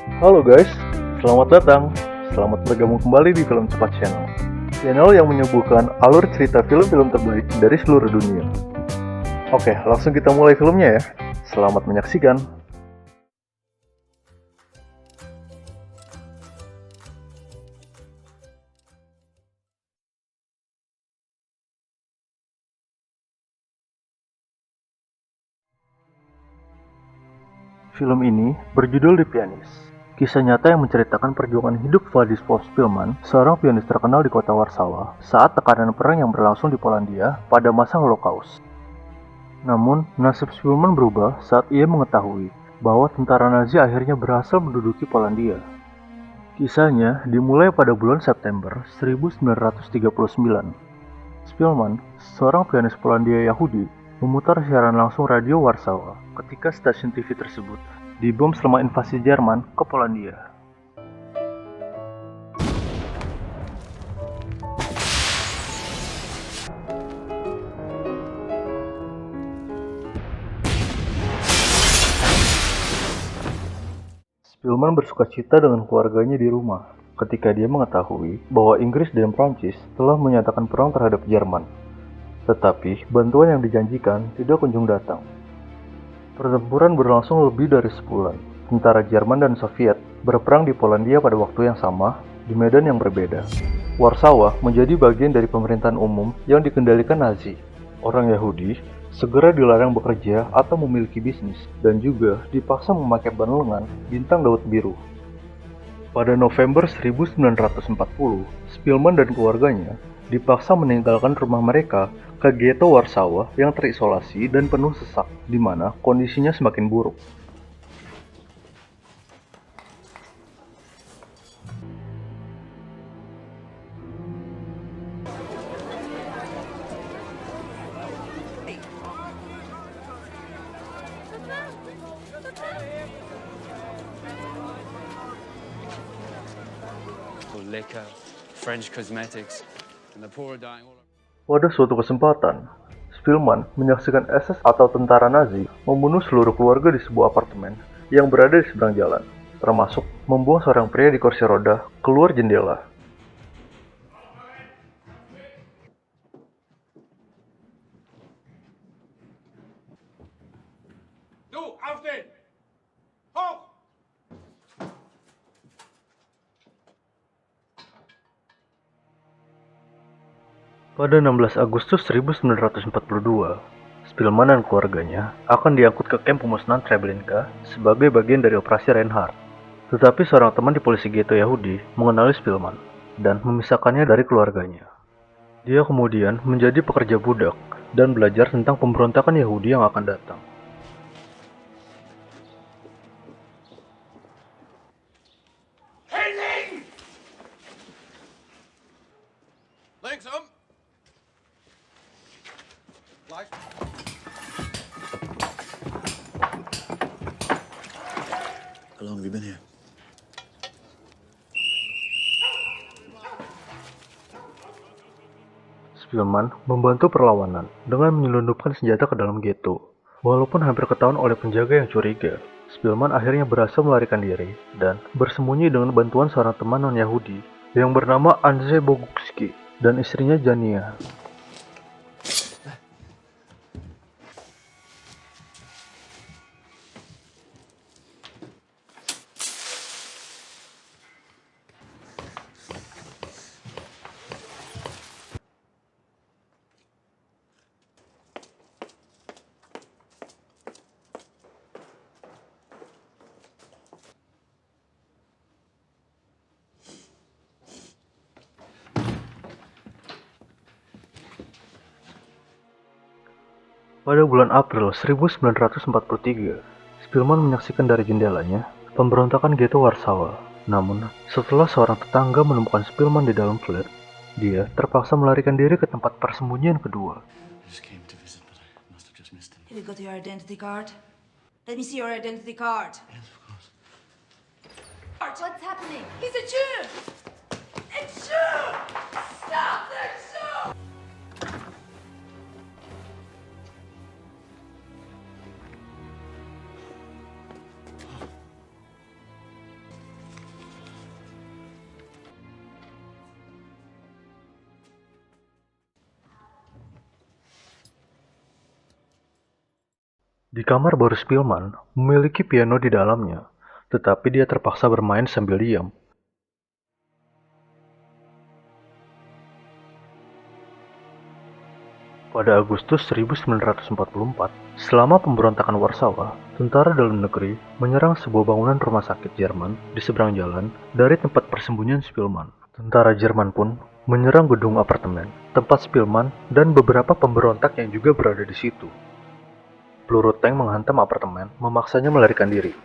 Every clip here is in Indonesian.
Halo guys, selamat datang. Selamat bergabung kembali di Film Cepat Channel. Channel yang menyuguhkan alur cerita film-film terbaik dari seluruh dunia. Oke, langsung kita mulai filmnya ya. Selamat menyaksikan. Film ini berjudul The Pianist. Kisah nyata yang menceritakan perjuangan hidup Władysław Szpilman, seorang pianis terkenal di kota Warsawa, saat tekanan perang yang berlangsung di Polandia pada masa Holocaust. Namun, nasib Szpilman berubah saat ia mengetahui bahwa tentara Nazi akhirnya berhasil menduduki Polandia. Kisahnya dimulai pada bulan September 1939. Szpilman, seorang pianis Polandia Yahudi, memutar siaran langsung radio Warsawa ketika stasiun TV tersebut dibom selama invasi Jerman ke Polandia. Szpilman bersukacita dengan keluarganya di rumah ketika dia mengetahui bahwa Inggris dan Prancis telah menyatakan perang terhadap Jerman. Tetapi bantuan yang dijanjikan tidak kunjung datang. Pertempuran berlangsung lebih dari sebulan. Tentara Jerman dan Soviet berperang di Polandia pada waktu yang sama, di medan yang berbeda. Warsawa menjadi bagian dari pemerintahan umum yang dikendalikan Nazi. Orang Yahudi segera dilarang bekerja atau memiliki bisnis, dan juga dipaksa memakai ban lengan bintang Daud biru. Pada November 1940, Szpilman dan keluarganya dipaksa meninggalkan rumah mereka ke ghetto Warsawa yang terisolasi dan penuh sesak, di mana kondisinya semakin buruk. Liquor, French cosmetics, and the poor are dying all over. Pada suatu kesempatan, Szpilman menyaksikan SS atau tentara Nazi membunuh seluruh keluarga di sebuah apartemen yang berada di seberang jalan, termasuk membuang seorang pria di kursi roda keluar jendela. Du, aufstehen! Hoch! Pada 16 Agustus 1942, Szpilman dan keluarganya akan diangkut ke kamp pemusnahan Treblinka sebagai bagian dari operasi Reinhardt. Tetapi seorang teman di polisi ghetto Yahudi mengenali Szpilman dan memisahkannya dari keluarganya. Dia kemudian menjadi pekerja budak dan belajar tentang pemberontakan Yahudi yang akan datang. Hinlegen! Linksum! Gleich. How long have you been here? Szpilman membantu perlawanan dengan menyelundupkan senjata ke dalam ghetto. Walaupun hampir ketahuan oleh penjaga yang curiga, Szpilman akhirnya berhasil melarikan diri dan bersembunyi dengan bantuan seorang teman non-Yahudi yang bernama Andrzej Bogucki dan istrinya Jania. Pada bulan April 1943, Szpilman menyaksikan dari jendelanya pemberontakan ghetto Warsawa. Namun, setelah seorang tetangga menemukan Szpilman di dalam flat, dia terpaksa melarikan diri ke tempat persembunyian kedua. I just came to visit, but I must have just missed him. Have you got your identity card? Let me see your identity card. Yes, of course. What's happening? He's a Jew! A Jew! Stop the Jew! Di kamar Boris Spillman memiliki piano di dalamnya, tetapi dia terpaksa bermain sambil diam. Pada Agustus 1944, selama pemberontakan Warsawa, tentara dalam negeri menyerang sebuah bangunan rumah sakit Jerman di seberang jalan dari tempat persembunyian Spillman. Tentara Jerman pun menyerang gedung apartemen, tempat Spillman dan beberapa pemberontak yang juga berada di situ. Peluru tank menghantam apartemen, memaksanya melarikan diri.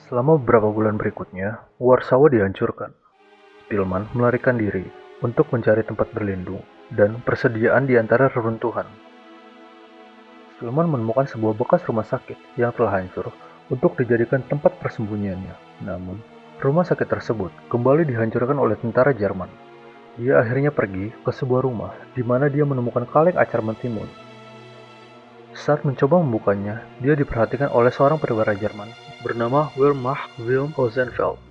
Selama beberapa bulan berikutnya, Warsawa dihancurkan. Spillman melarikan diri untuk mencari tempat berlindung dan persediaan di antara reruntuhan. Spillman menemukan sebuah bekas rumah sakit yang telah hancur untuk dijadikan tempat persembunyiannya. Namun, rumah sakit tersebut kembali dihancurkan oleh tentara Jerman. Dia akhirnya pergi ke sebuah rumah di mana dia menemukan kaleng acar mentimun. Saat mencoba membukanya, dia diperhatikan oleh seorang perwira Jerman bernama Wehrmacht Wilhelm Rosenfeld.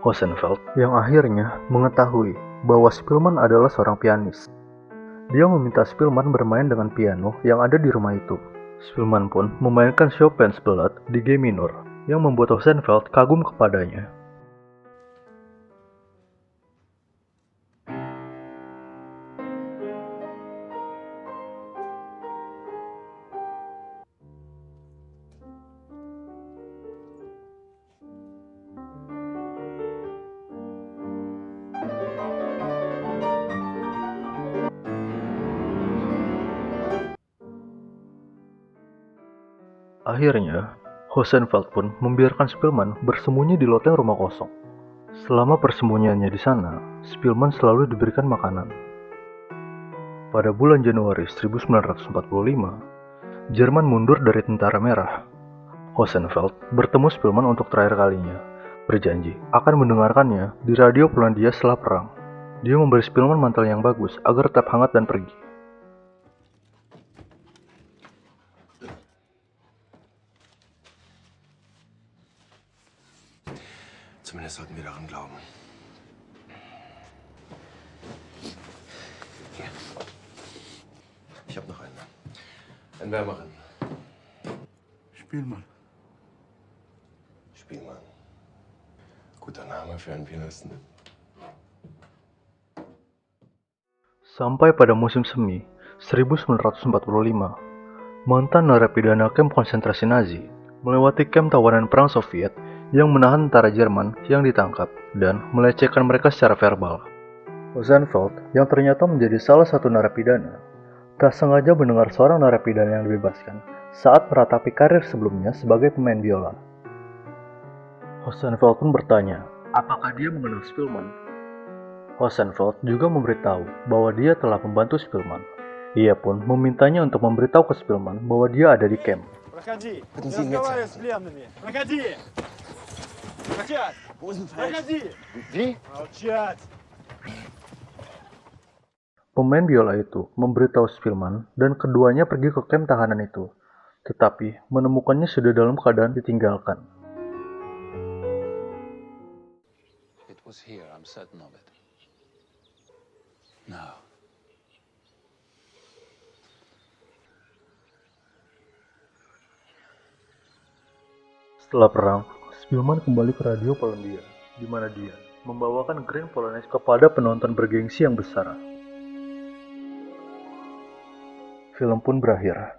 Rosenfeld yang akhirnya mengetahui bahwa Spillman adalah seorang pianis. Dia meminta Spillman bermain dengan piano yang ada di rumah itu. Spillman pun memainkan Chopin's Ballad di G minor yang membuat Rosenfeld kagum kepadanya. Akhirnya, Rosenfeld pun membiarkan Spillman bersembunyi di loteng rumah kosong. Selama persembunyiannya di sana, Spillman selalu diberikan makanan. Pada bulan Januari 1945, Jerman mundur dari Tentara Merah. Rosenfeld bertemu Spillman untuk terakhir kalinya, berjanji akan mendengarkannya di radio Polandia setelah perang. Dia memberi Spillman mantel yang bagus agar tetap hangat dan pergi. Zumindest sollten wir daran glauben. Hier. Ich habe noch einen. Einen wärmeren. Spielmann. Spielmann. Guter Name für einen Pianisten. Sampai pada musim semi 1945, mantan narapidana kamp konsentrasi Nazi melewati kamp tawanan perang Soviet yang menahan tentara Jerman yang ditangkap dan melecehkan mereka secara verbal. Rosenfeld, yang ternyata menjadi salah satu narapidana, tak sengaja mendengar seorang narapidana yang dibebaskan saat meratapi karir sebelumnya sebagai pemain biola. Rosenfeld pun bertanya, apakah dia mengenal Spillman? Rosenfeld juga memberitahu bahwa dia telah membantu Spillman. Ia pun memintanya untuk memberitahu ke Spillman bahwa dia ada di camp. Проходи. Не разговаривай с пленными. Проходи. Молчать. Проходи. Молчать. Pemain biola itu memberitahu Spillman dan keduanya pergi ke kamp tahanan itu, tetapi menemukannya sudah dalam keadaan ditinggalkan. It was here, I'm certain of it. No. Setelah perang, Spielman kembali ke radio Polandia, di mana dia membawakan Grand Polonaise kepada penonton bergengsi yang besar. Film pun berakhir.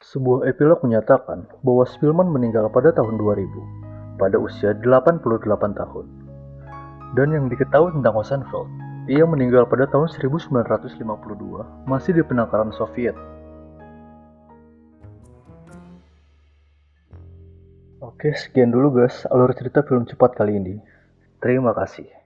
Sebuah epilog menyatakan bahwa Spielman meninggal pada tahun 2000, pada usia 88 tahun. Dan yang diketahui tentang Rosenfeld, ia meninggal pada tahun 1952, masih di penangkaran Soviet. Oke, sekian dulu guys alur cerita film cepat kali ini. Terima kasih.